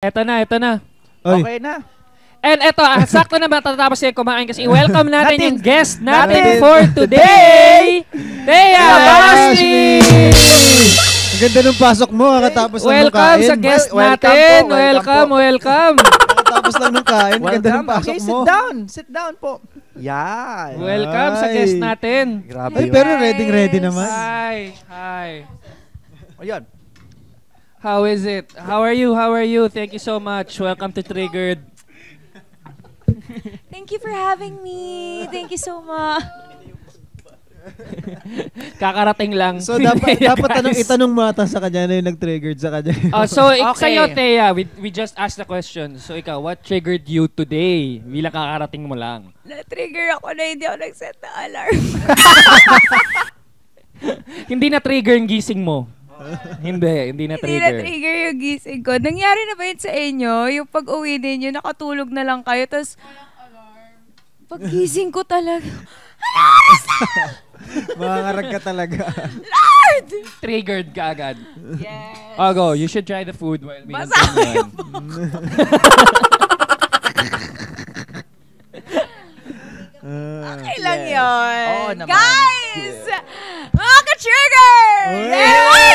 Eto na. Oy. Okay na. And eto, sakto na matatapos kayo kumain kasi welcome natin yung guest natin for today, Thea Basti! Ang ganda nung pasok mo, kakatapos lang nung kain. Welcome sa guest natin. Welcome. Kakatapos lang nung kain, ang ganda nung pasok Okay, mo. sit down po. Yan. Welcome sa guest natin. Grabe Ay, yun. pero ready naman. Hi. Ayun. How is it? How are you? Thank you so much. Welcome to Triggered. Thank you for having me. Thank you so much. Kakarating lang. So, dapat itanong mo ata sa kanya na yung nag-triggered sa kanya. So, Okay. sa'yo, Thea, we just asked the question. So, ikaw, what triggered you today? Bilang kakarating mo lang. Na-trigger ako na hindi ako nag-set na alarm. Hindi na-trigger yung gising mo. Hindi Hindi na-trigger. na-trigger yung gising ko. Nangyari na ba yun sa inyo? Yung pag-uwi ninyo, nakatulog na lang kayo, tapos pag-gising ko talaga, Makangarag ka talaga. Lord! Triggered ka agad. Yes. Oh, go. You should try the food while we Basa continue. Okay lang yun. Oo naman. Guys! Mga ka-trigger! Uy! Yeah!